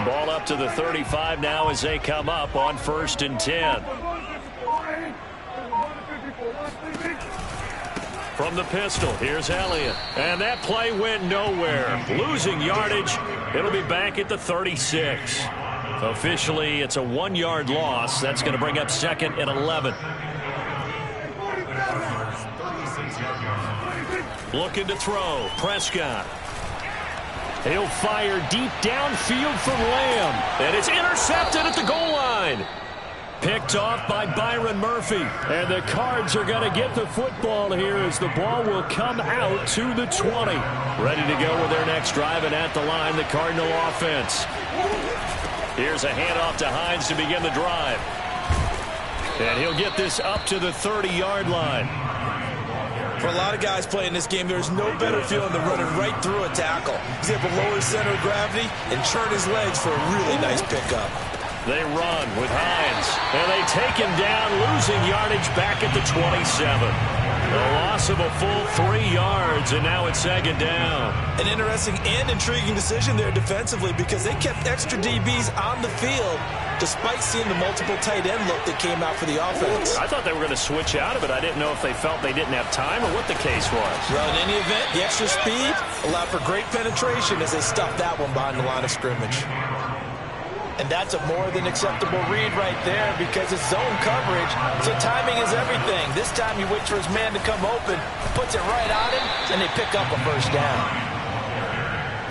Ball up to the 35 now as they come up on 1st and 10. From the pistol, here's Elliott. And that play went nowhere. Losing yardage. It'll be back at the 36. Officially, it's a 1-yard loss. That's going to bring up 2nd and 11. Looking to throw. Prescott. He'll fire deep downfield from Lamb. And it's intercepted at the goal line. Picked off by Byron Murphy. And the Cards are going to get the football here as the ball will come out to the 20. Ready to go with their next drive, and at the line, the Cardinal offense. Here's a handoff to Hines to begin the drive. And he'll get this up to the 30-yard line. For a lot of guys playing this game, there's no better feeling than running right through a tackle. He's able to lower his center of gravity and churn his legs for a really nice pickup. They run with Hines, and they take him down, losing yardage back at the 27. A loss of a full 3 yards, and now it's 2nd down. An interesting and intriguing decision there defensively because they kept extra DBs on the field despite seeing the multiple tight end look that came out for the offense. I thought they were going to switch out of it. I didn't know if they felt they didn't have time or what the case was. Well, in any event, the extra speed allowed for great penetration as they stuffed that one behind the line of scrimmage. And that's a more than acceptable read right there because it's zone coverage, so timing is everything. This time he waits for his man to come open, puts it right on him, and they pick up a 1st down.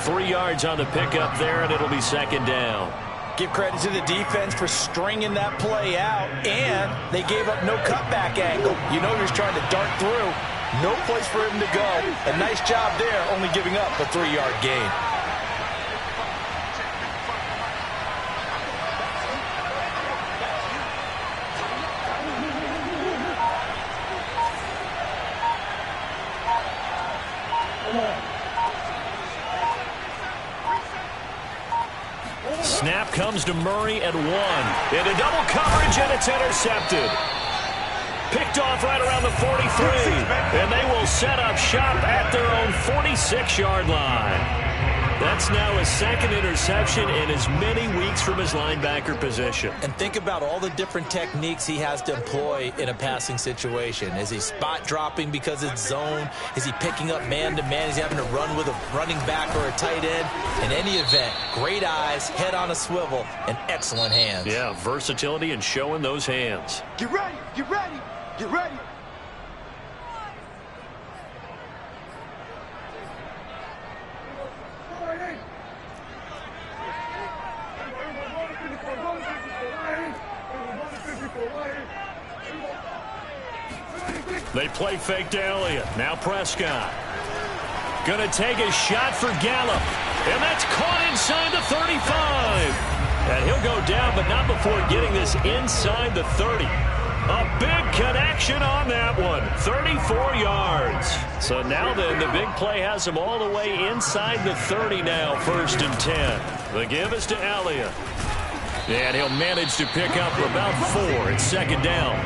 3 yards on the pickup there, and it'll be 2nd down. Give credit to the defense for stringing that play out, and they gave up no cutback angle. You know he was trying to dart through. No place for him to go. A nice job there, only giving up a 3-yard gain. Snap comes to Murray at 1. Into double coverage, and it's intercepted. Picked off right around the 43. And they will set up shop at their own 46-yard line. That's now his 2nd interception in as many weeks from his linebacker position. And think about all the different techniques he has to employ in a passing situation. Is he spot dropping because it's zone? Is he picking up man-to-man? Is he having to run with a running back or a tight end? In any event, great eyes, head on a swivel, and excellent hands. Yeah, versatility and showing those hands. Get ready, get ready, get ready. They play fake to Elliott. Now Prescott. Going to take a shot for Gallup. And that's caught inside the 35. And he'll go down, but not before getting this inside the 30. A big connection on that one. 34 yards. So now then, the big play has him all the way inside the 30 now, 1st and 10. The give is to Elliott. And he'll manage to pick up about 4. It's 2nd down.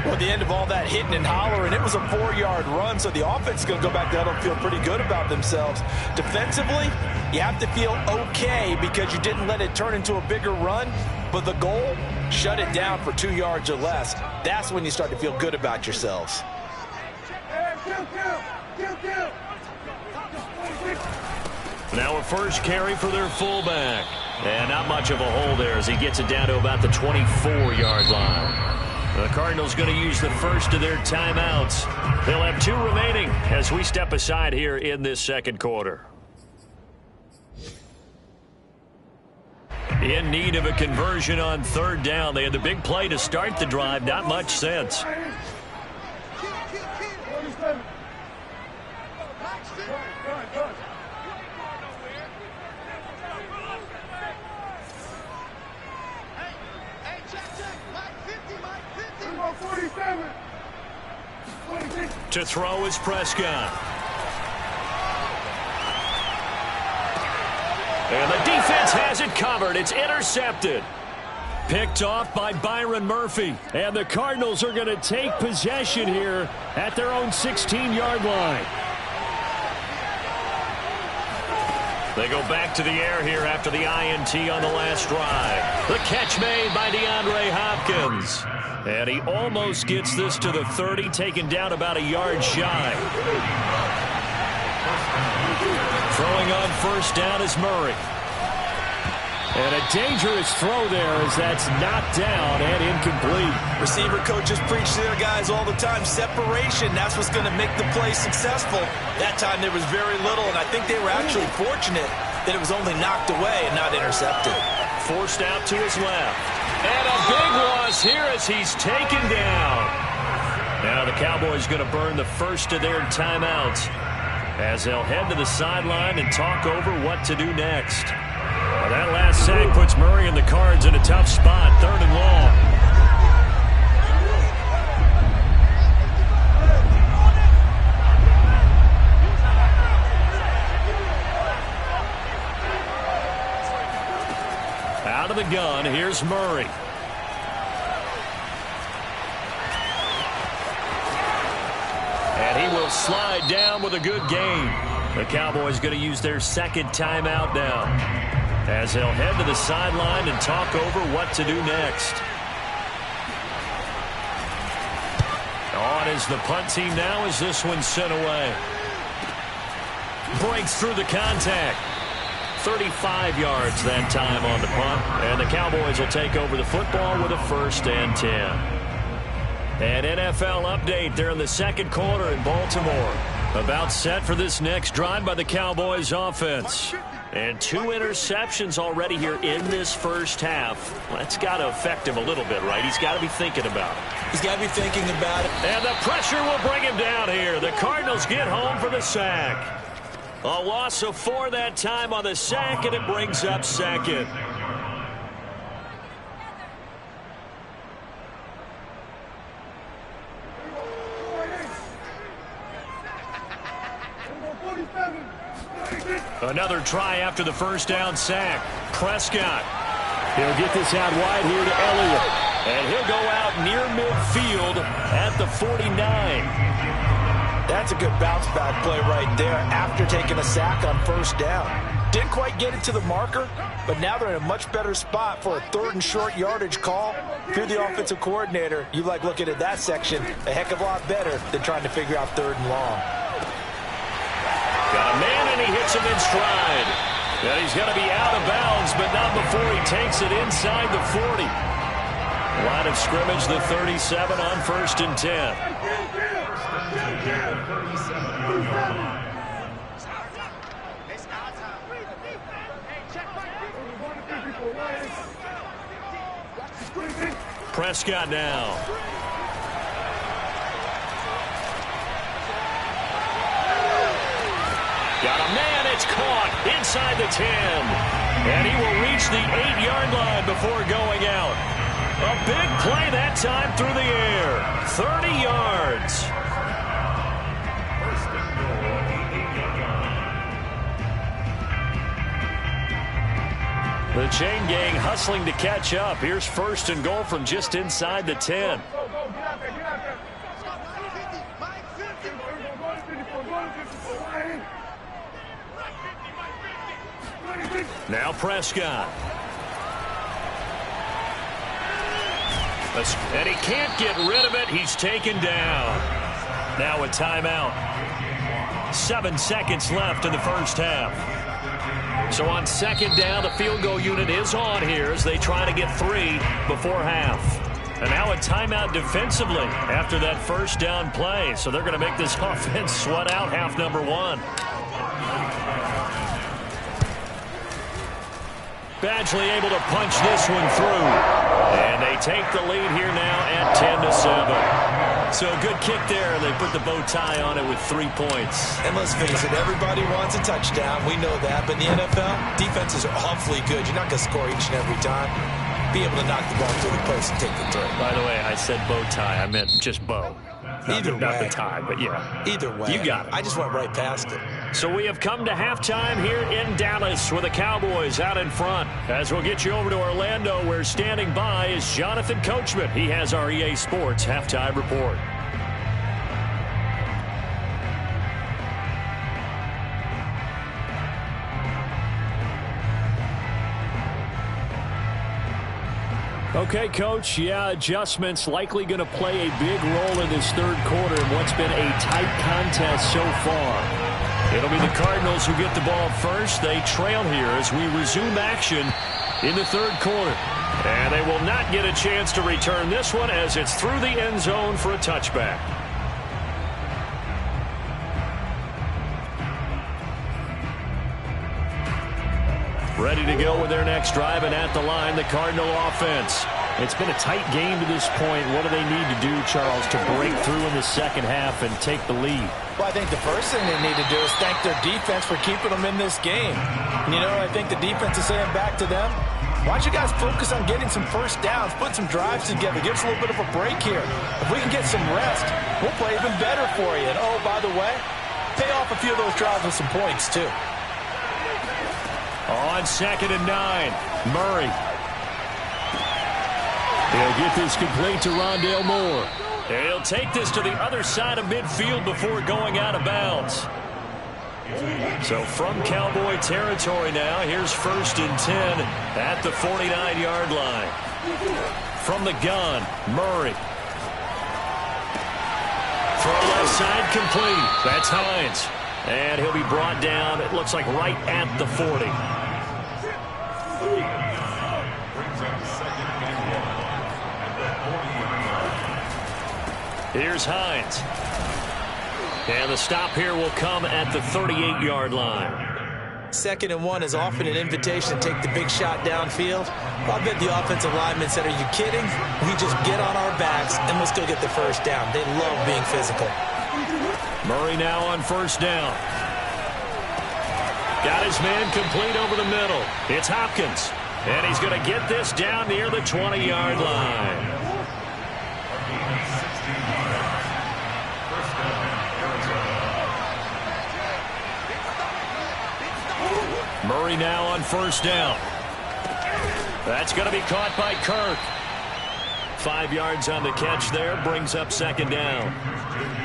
Well, at the end of all that hitting and hollering, it was a 4-yard run, so the offense is going to go back down and feel pretty good about themselves. Defensively, you have to feel okay because you didn't let it turn into a bigger run, but the goal, shut it down for 2 yards or less. That's when you start to feel good about yourselves. Now a first carry for their fullback. And not much of a hole there as he gets it down to about the 24-yard line. The Cardinals going to use the first of their timeouts. They'll have 2 remaining as we step aside here in this 2nd quarter. In need of a conversion on 3rd down. They had the big play to start the drive. Not much sense. To throw is Prescott. And the defense has it covered. It's intercepted. Picked off by Byron Murphy. And the Cardinals are going to take possession here at their own 16-yard line. They go back to the air here after the INT on the last drive. The catch made by DeAndre Hopkins. And he almost gets this to the 30, taken down about a yard shy. Throwing on first down is Murray. And a dangerous throw there as that's knocked down and incomplete. Receiver coaches preach to their guys all the time. Separation, that's what's going to make the play successful. That time there was very little, and I think they were actually fortunate that it was only knocked away and not intercepted. Forced out to his left. And a big loss here as he's taken down. Now the Cowboys going to burn the first of their timeouts as they'll head to the sideline and talk over what to do next. Well, that last sack puts Murray and the Cards in a tough spot, 3rd and long. Out of the gun, here's Murray. And he will slide down with a good gain. The Cowboys going to use their second timeout now, as they'll head to the sideline and talk over what to do next. On is the punt team now as this one's sent away. Breaks through the contact. 35 yards that time on the punt. And the Cowboys will take over the football with a 1st and 10. An NFL update there in the second quarter in Baltimore. About set for this next drive by the Cowboys offense. And 2 interceptions already here in this first half. Well, that's got to affect him a little bit, right? He's got to be thinking about it. He's got to be thinking about it. And the pressure will bring him down here. The Cardinals get home for the sack. A loss of 4 that time on the sack, and it brings up 2nd. Another try after the first down sack. Prescott. He'll get this out wide here to Elliott. And he'll go out near midfield at the 49. That's a good bounce back play right there after taking a sack on first down. Didn't quite get it to the marker, but now they're in a much better spot for a 3rd and short yardage call. If you're the offensive coordinator, you like looking at that section a heck of a lot better than trying to figure out 3rd and long. Got a man, and he hits him in stride. And he's going to be out of bounds, but not before he takes it inside the 40. Line of scrimmage, the 37 on 1st and 10. Prescott now. Got a man, it's caught inside the 10. And he will reach the 8-yard line before going out. A big play that time through the air. 30 yards. The chain gang hustling to catch up. Here's 1st and goal from just inside the 10. Now Prescott. And he can't get rid of it. He's taken down. Now a timeout. 7 seconds left in the first half. So on 2nd down, the field goal unit is on here as they try to get 3 before half. And now a timeout defensively after that first down play. So they're going to make this offense sweat out half number 1. Badgley able to punch this one through. And they take the lead here now at 10-7. So a good kick there. They put the bow tie on it with 3 points. And let's face it, everybody wants a touchdown. We know that. But in the NFL, defenses are awfully good. You're not going to score each and every time. Be able to knock the ball through the post and take the throw. By the way, I said bow tie. I meant just bow. Either way. Not the tie, but yeah. Either way. You got it. I just went right past it. So we have come to halftime here in Dallas with the Cowboys out in front. As we'll get you over to Orlando, where standing by is Jonathan Coachman. He has our EA Sports halftime report. Okay, Coach, yeah, adjustments likely going to play a big role in this third quarter in what's been a tight contest so far. It'll be the Cardinals who get the ball first. They trail here as we resume action in the third quarter. And they will not get a chance to return this one as it's through the end zone for a touchback. Ready to go with their next drive, and at the line, the Cardinal offense. It's been a tight game to this point. What do they need to do, Charles, to break through in the second half and take the lead? Well, I think the first thing they need to do is thank their defense for keeping them in this game. You know, I think the defense is saying back to them, why don't you guys focus on getting some first downs, put some drives together, give us a little bit of a break here. If we can get some rest, we'll play even better for you. And, oh, by the way, pay off a few of those drives with some points, too. On 2nd and 9, Murray. He'll get this complete to Rondale Moore. He'll take this to the other side of midfield before going out of bounds. So from Cowboy territory now, here's 1st and 10 at the 49-yard line. From the gun, Murray. Throw left side complete. That's Hines. And he'll be brought down, it looks like right at the 40. Here's Hines. And the stop here will come at the 38-yard line. 2nd and 1 is often an invitation to take the big shot downfield. I bet the offensive lineman said, are you kidding? We just get on our backs and let's go get the first down. They love being physical. Murray now on 1st down. Got his man complete over the middle. It's Hopkins. And he's going to get this down near the 20-yard line. Murray now on 1st down. That's going to be caught by Kirk. 5 yards on the catch there, brings up 2nd down.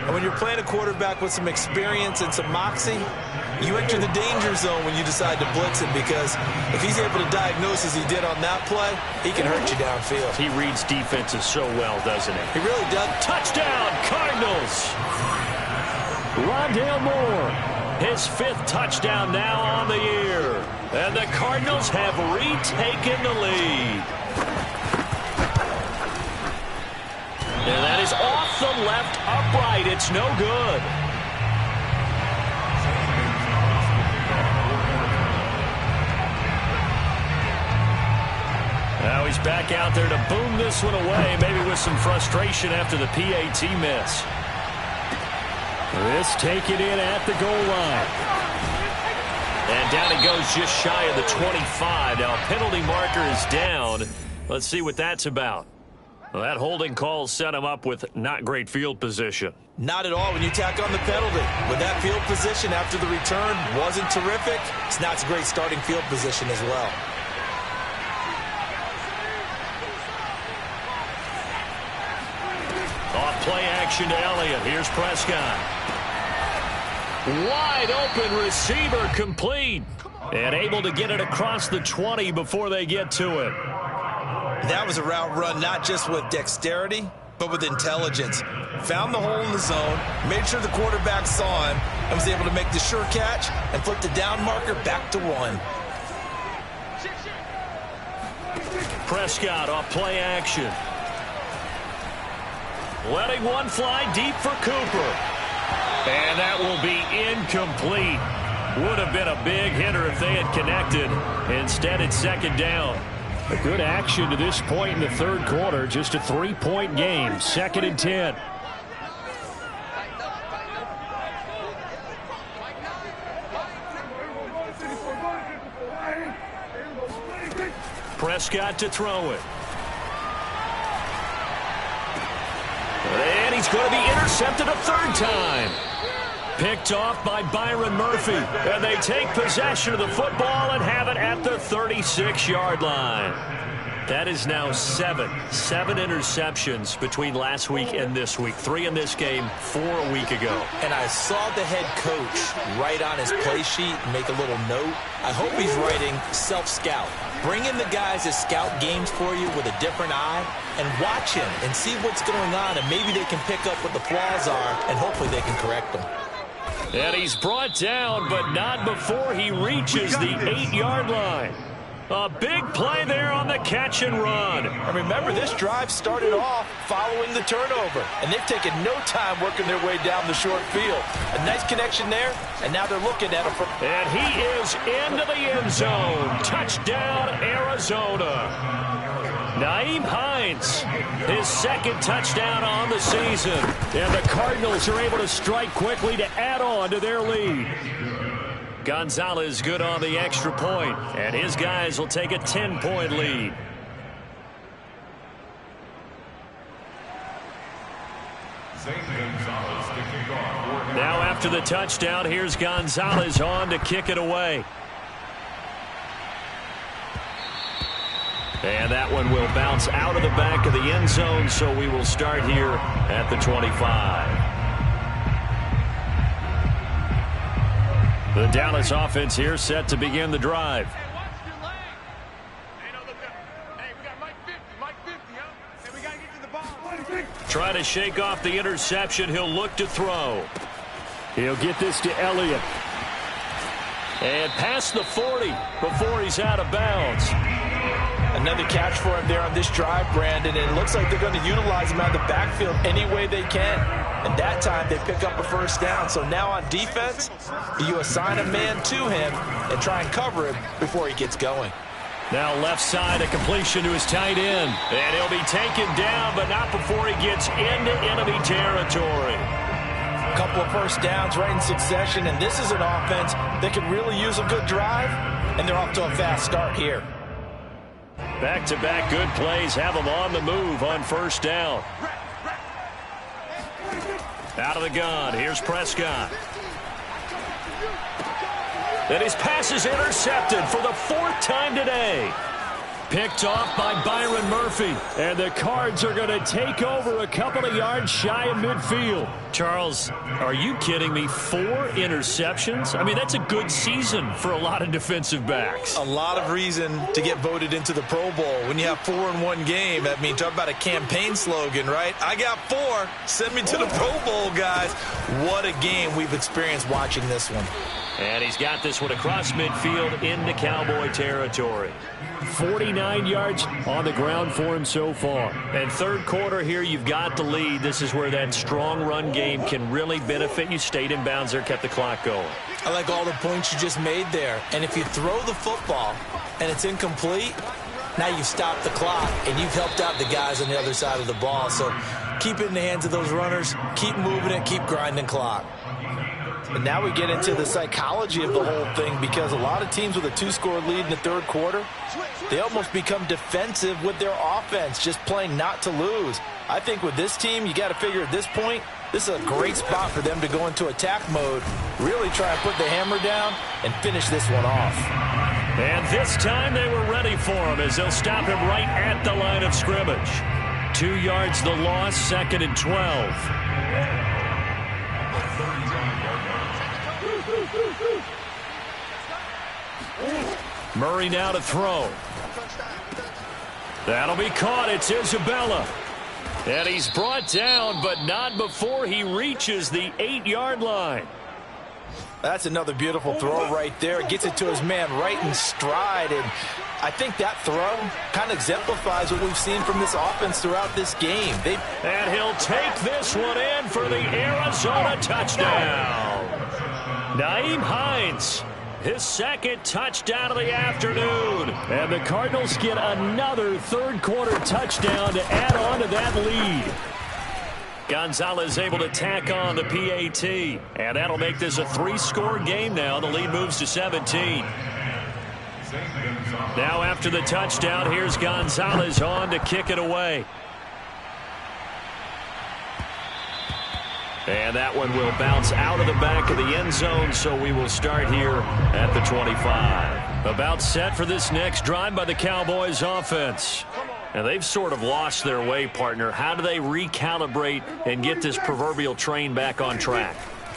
And when you're playing a quarterback with some experience and some moxie, you enter the danger zone when you decide to blitz him, because if he's able to diagnose as he did on that play, he can hurt you downfield. He reads defenses so well, doesn't he? He really does. Touchdown, Cardinals! Rondale Moore, his 5th touchdown now on the year. And the Cardinals have retaken the lead. And that is off the left upright. It's no good. Now he's back out there to boom this one away, maybe with some frustration after the PAT miss. This taken in at the goal line. And down it goes just shy of the 25. Now penalty marker is down. Let's see what that's about. Well, that holding call set him up with not great field position. Not at all when you tack on the penalty. With that field position after the return wasn't terrific, it's not a great starting field position as well. Off play action to Elliott. Here's Prescott. Wide open receiver complete. And able to get it across the 20 before they get to it. That was a route run not just with dexterity, but with intelligence. Found the hole in the zone, made sure the quarterback saw him, and was able to make the sure catch and flip the down marker back to 1. Prescott off play action. Letting one fly deep for Cooper. And that will be incomplete. Would have been a big hitter if they had connected. Instead, it's 2nd down. A good action to this point in the third quarter. Just a 3-point game. 2nd and 10. Prescott to throw it. And he's going to be intercepted a 3rd time. Picked off by Byron Murphy. And they take possession of the football and have it at the 36-yard line. That is now seven interceptions between last week and this week. 3 in this game, 4 a week ago. And I saw the head coach write on his play sheet, make a little note. I hope he's writing self-scout. Bring in the guys that scout games for you with a different eye and watch him and see what's going on, and maybe they can pick up what the flaws are, and hopefully they can correct them. And he's brought down, but not before he reaches the 8-yard line. A big play there on the catch and run. And remember, this drive started off following the turnover, and they've taken no time working their way down the short field. A nice connection there, and now they're looking at him. And he is into the end zone. Touchdown, Arizona. Nyheim Hines, his second touchdown on the season. And the Cardinals are able to strike quickly to add on to their lead. Gonzalez good on the extra point, and his guys will take a 10-point lead. Now after the touchdown, here's Gonzalez on to kick it away. And that one will bounce out of the back of the end zone, so we will start here at the 25. The Dallas offense here set to begin the drive. Try to shake off the interception. He'll look to throw. He'll get this to Elliott. And past the 40 before he's out of bounds. Another catch for him there on this drive, Brandon, and it looks like they're going to utilize him out of the backfield any way they can. And that time they pick up a first down. So now on defense, you assign a man to him and try and cover him before he gets going. Now left side, a completion to his tight end. And he'll be taken down, but not before he gets into enemy territory. A couple of first downs right in succession, and this is an offense that could really use a good drive, and they're off to a fast start here. Back-to-back good plays have them on the move on first down. Out of the gun, here's Prescott. And his pass is intercepted for the 4th time today. Picked off by Byron Murphy. And the Cards are going to take over a couple of yards shy of midfield. Charles, are you kidding me? 4 interceptions? I mean, that's a good season for a lot of defensive backs. A lot of reason to get voted into the Pro Bowl. When you have 4 in one game, I mean, talk about a campaign slogan, right? I got 4. Send me to the Pro Bowl, guys. What a game we've experienced watching this one. And he's got this one across midfield into Cowboy territory. 49 yards on the ground for him so far. And third quarter here, you've got the lead. This is where that strong run game can really benefit you. Stayed in bounds there, kept the clock going. I like all the points you just made there. And if you throw the football and it's incomplete, now you've stopped the clock and you've helped out the guys on the other side of the ball. So keep it in the hands of those runners. Keep moving it. Keep grinding clock. And now we get into the psychology of the whole thing, because a lot of teams with a 2-score lead in the third quarter, they almost become defensive with their offense, just playing not to lose. I think with this team, you got to figure at this point, this is a great spot for them to go into attack mode, really try and put the hammer down and finish this one off. And this time they were ready for him as they'll stop him right at the line of scrimmage. 2 yards the loss, 2nd and 12. Murray now to throw. That'll be caught. It's Isabella. And he's brought down, but not before he reaches the 8-yard line. That's another beautiful throw right there. Gets it to his man right in stride. And I think that throw kind of exemplifies what we've seen from this offense throughout this game. And he'll take this one in for the Arizona touchdown. Nyheim Hines, his second touchdown of the afternoon. And the Cardinals get another third-quarter touchdown to add on to that lead. Gonzalez able to tack on the PAT. And that'll make this a 3-score game now. The lead moves to 17. Now after the touchdown, here's Gonzalez on to kick it away. And that one will bounce out of the back of the end zone, so we will start here at the 25. About set for this next drive by the Cowboys offense. And they've sort of lost their way, partner. How do they recalibrate and get this proverbial train back on track?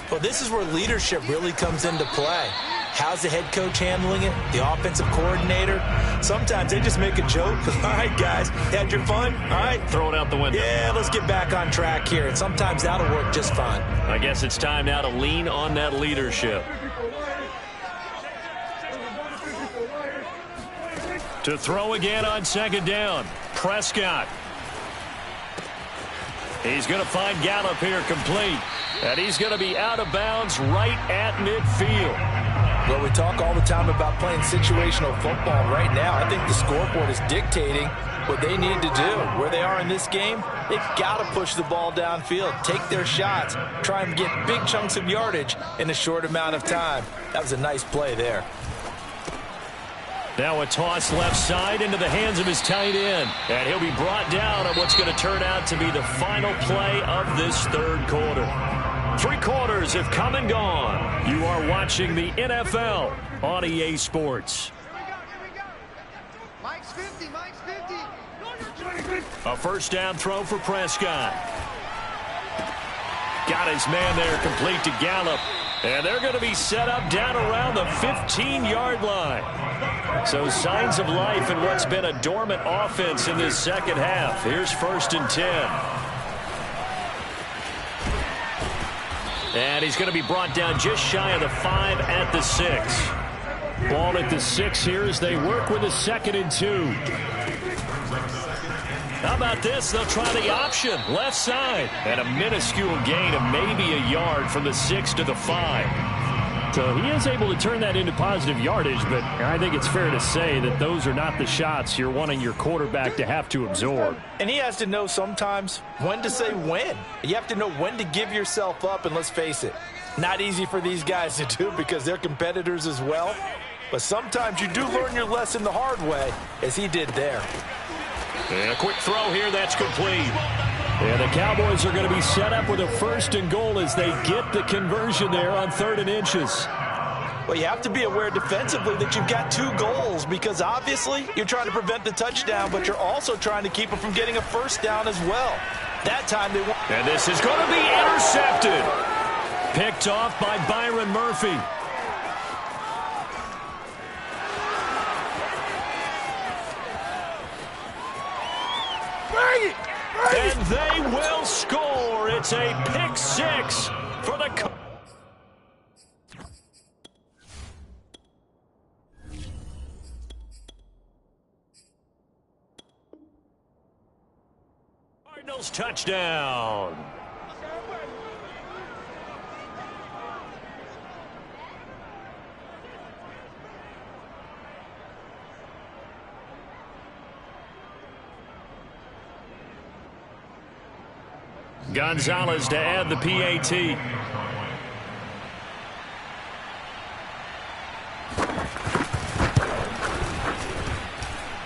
Well, this is where leadership really comes into play. How's the head coach handling it? The offensive coordinator? Sometimes they just make a joke. All right, guys, had your fun? All right. Throw it out the window. Yeah, let's get back on track here. And sometimes that'll work just fine. I guess it's time now to lean on that leadership. To throw again on second down. Prescott. He's going to find Gallup here complete. And he's going to be out of bounds right at midfield. Well, we talk all the time about playing situational football. Right now, I think the scoreboard is dictating what they need to do. Where they are in this game, they've got to push the ball downfield, take their shots, try and get big chunks of yardage in a short amount of time. That was a nice play there. Now a toss left side into the hands of his tight end. And he'll be brought down on what's going to turn out to be the final play of this third quarter. 3 quarters have come and gone. You are watching the NFL on EA Sports. Mike's 50, Mike's 50. A first down throw for Prescott. Got his man there complete to Gallup. And they're going to be set up down around the 15-yard line. So signs of life in what's been a dormant offense in this second half. Here's 1st and 10. And he's going to be brought down just shy of the 5 at the 6. Ball at the 6 here as they work with a 2nd and 2. How about this? They'll try the option. Left side. And a minuscule gain of maybe a yard from the 6 to the 5. So he is able to turn that into positive yardage, but I think it's fair to say that those are not the shots you're wanting your quarterback to have to absorb. And he has to know sometimes when to say when. You have to know when to give yourself up, and let's face it, not easy for these guys to do because they're competitors as well. But sometimes you do learn your lesson the hard way, as he did there. And a quick throw here, that's complete. And the Cowboys are going to be set up with a 1st and goal as they get the conversion there on 3rd and inches. Well, you have to be aware defensively that you've got 2 goals because obviously you're trying to prevent the touchdown, but you're also trying to keep them from getting a first down as well. That time they won. And this is going to be intercepted. Picked off by Byron Murphy. And they will score. It's a pick 6 for the Cardinals touchdown. Gonzalez to add the PAT.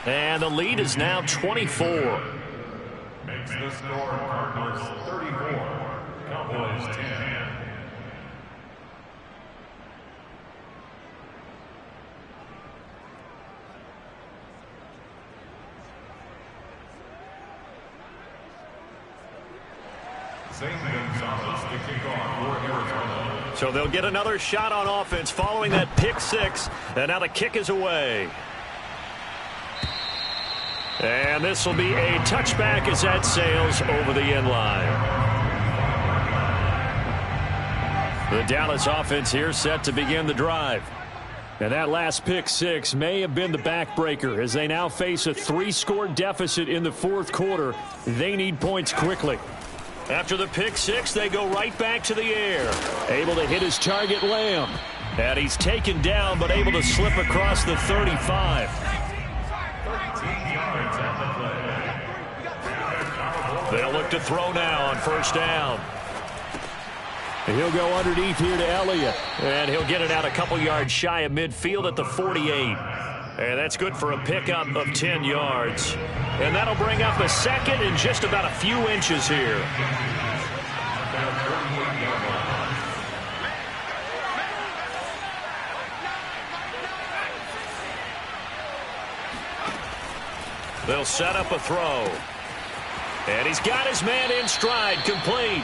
And the lead is now 24. Makes the score Cardinals 34, Cowboys 10. So they'll get another shot on offense following that pick 6. And now the kick is away. And this will be a touchback as that sails over the end line. The Dallas offense here set to begin the drive. And that last pick 6 may have been the backbreaker as they now face a 3-score deficit in the 4th quarter. They need points quickly. After the pick 6, they go right back to the air. Able to hit his target, Lamb. And he's taken down, but able to slip across the 35. They'll look to throw now on 1st down. And he'll go underneath here to Elliott. And he'll get it out a couple yards shy of midfield at the 48. And that's good for a pickup of 10 yards. And that'll bring up a 2nd and just about a few inches here. They'll set up a throw. And he's got his man in stride, complete.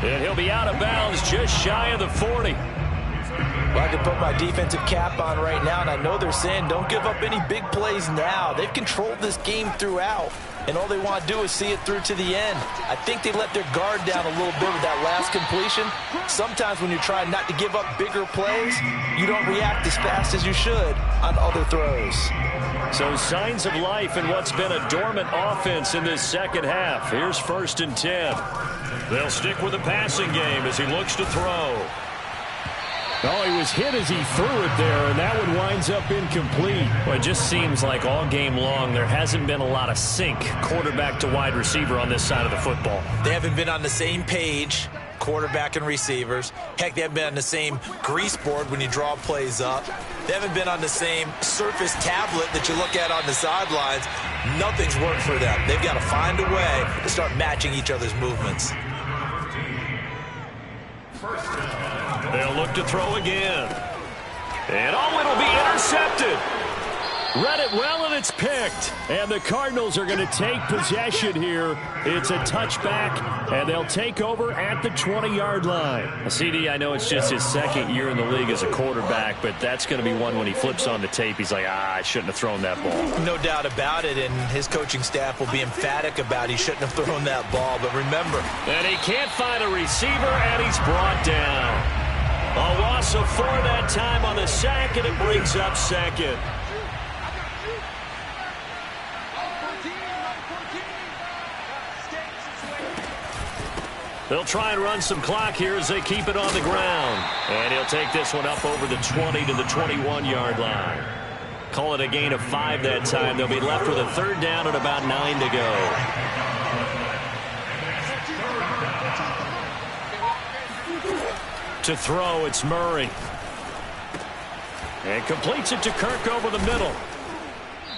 And he'll be out of bounds just shy of the 40. Well, I can put my defensive cap on right now, and I know they're saying don't give up any big plays now. They've controlled this game throughout, and all they want to do is see it through to the end. I think they let their guard down a little bit with that last completion. Sometimes when you're trying not to give up bigger plays, you don't react as fast as you should on other throws. So signs of life in what's been a dormant offense in this second half. Here's 1st and 10. They'll stick with the passing game as he looks to throw. Oh, he was hit as he threw it there, and that one winds up incomplete. Well, it just seems like all game long there hasn't been a lot of sync quarterback to wide receiver on this side of the football. They haven't been on the same page, quarterback and receivers. Heck, they haven't been on the same grease board when you draw plays up. They haven't been on the same Surface tablet that you look at on the sidelines. Nothing's worked for them. They've got to find a way to start matching each other's movements. They'll look to throw again. And it'll be intercepted. Read it well, and it's picked. And the Cardinals are going to take possession here. It's a touchback, and they'll take over at the 20-yard line. CD, I know it's just his second year in the league as a quarterback, but that's going to be one when he flips on the tape. He's like, I shouldn't have thrown that ball. No doubt about it, and his coaching staff will be emphatic about he shouldn't have thrown that ball. But remember. And he can't find a receiver, and he's brought down. A loss of 4 that time on the sack, and it brings up second. They'll try and run some clock here as they keep it on the ground. And he'll take this one up over the 20 to the 21-yard line. Call it a gain of 5 that time. They'll be left with a 3rd down and about 9 to go. To throw, it's Murray. And completes it to Kirk over the middle.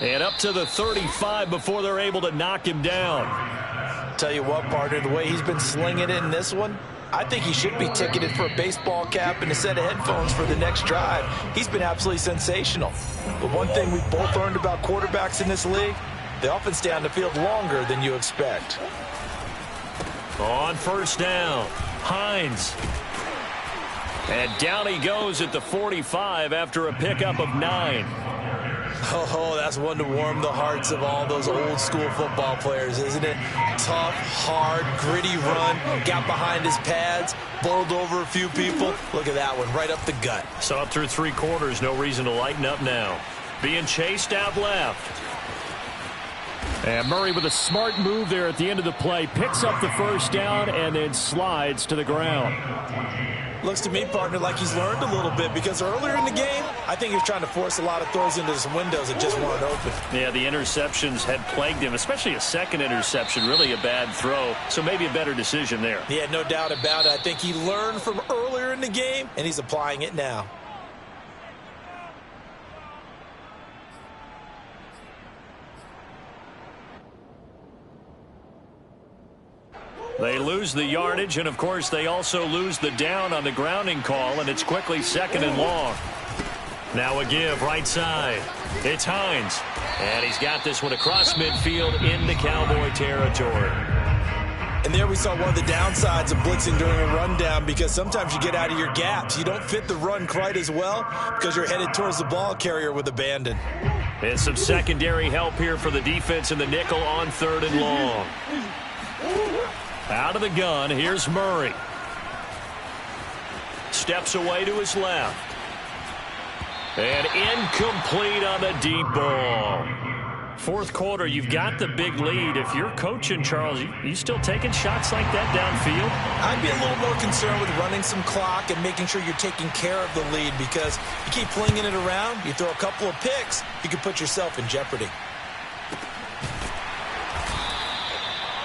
And up to the 35 before they're able to knock him down. Tell you what, partner, the way he's been slinging it in this one, I think he should be ticketed for a baseball cap and a set of headphones for the next drive. He's been absolutely sensational. But one thing we've both learned about quarterbacks in this league, they often stay on the field longer than you expect. On 1st down, Hines. And down he goes at the 45 after a pickup of 9. Oh, that's one to warm the hearts of all those old school football players, isn't it? Tough, hard, gritty run, got behind his pads, bowled over a few people. Look at that one, right up the gut. Saw it through 3 quarters, no reason to lighten up now. Being chased out left. And Murray with a smart move there at the end of the play. Picks up the 1st down and then slides to the ground. Looks to me, partner, like he's learned a little bit because earlier in the game, I think he was trying to force a lot of throws into some windows that just weren't open. Yeah, the interceptions had plagued him, especially a second interception, really a bad throw. So maybe a better decision there. Yeah, no doubt about it. I think he learned from earlier in the game, and he's applying it now. They lose the yardage, and, of course, they also lose the down on the grounding call, and it's quickly 2nd and long. Now a give right side. It's Hines, and he's got this one across midfield into Cowboy territory. And there we saw one of the downsides of blitzing during a rundown because sometimes you get out of your gaps. You don't fit the run quite as well because you're headed towards the ball carrier with abandon. And some secondary help here for the defense in the nickel on 3rd and long. Out of the gun, here's Murray. Steps away to his left. And incomplete on the deep ball. 4th quarter, you've got the big lead. If you're coaching, Charles, you still taking shots like that downfield? I'd be a little more concerned with running some clock and making sure you're taking care of the lead because you keep flinging it around, you throw a couple of picks, you can put yourself in jeopardy.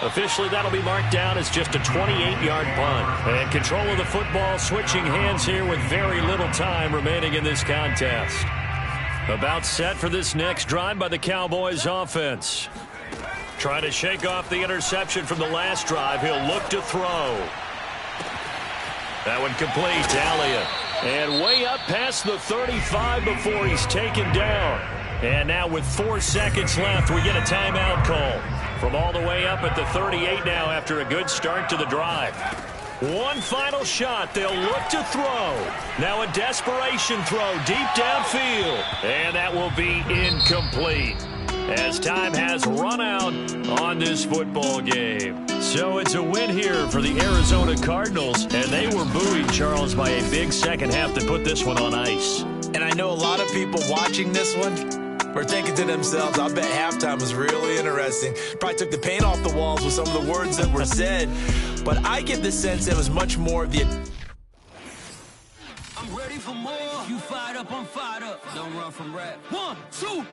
Officially, that'll be marked down as just a 28-yard punt. And control of the football switching hands here with very little time remaining in this contest. About set for this next drive by the Cowboys offense. Trying to shake off the interception from the last drive. He'll look to throw. That one complete. Elliott. And way up past the 35 before he's taken down. And now with 4 seconds left, we get a timeout call from all the way up at the 38 now after a good start to the drive. One final shot. They'll look to throw. Now a desperation throw deep downfield. And that will be incomplete as time has run out on this football game. So it's a win here for the Arizona Cardinals. And they were buoyed, Charles, by a big second half to put this one on ice. And I know a lot of people watching this one were thinking to themselves, I bet halftime was really interesting. Probably took the paint off the walls with some of the words that were said. But I get the sense it was much more of the... I'm ready for more. You fired up, I'm fired up. Don't run from rap. 1, 2...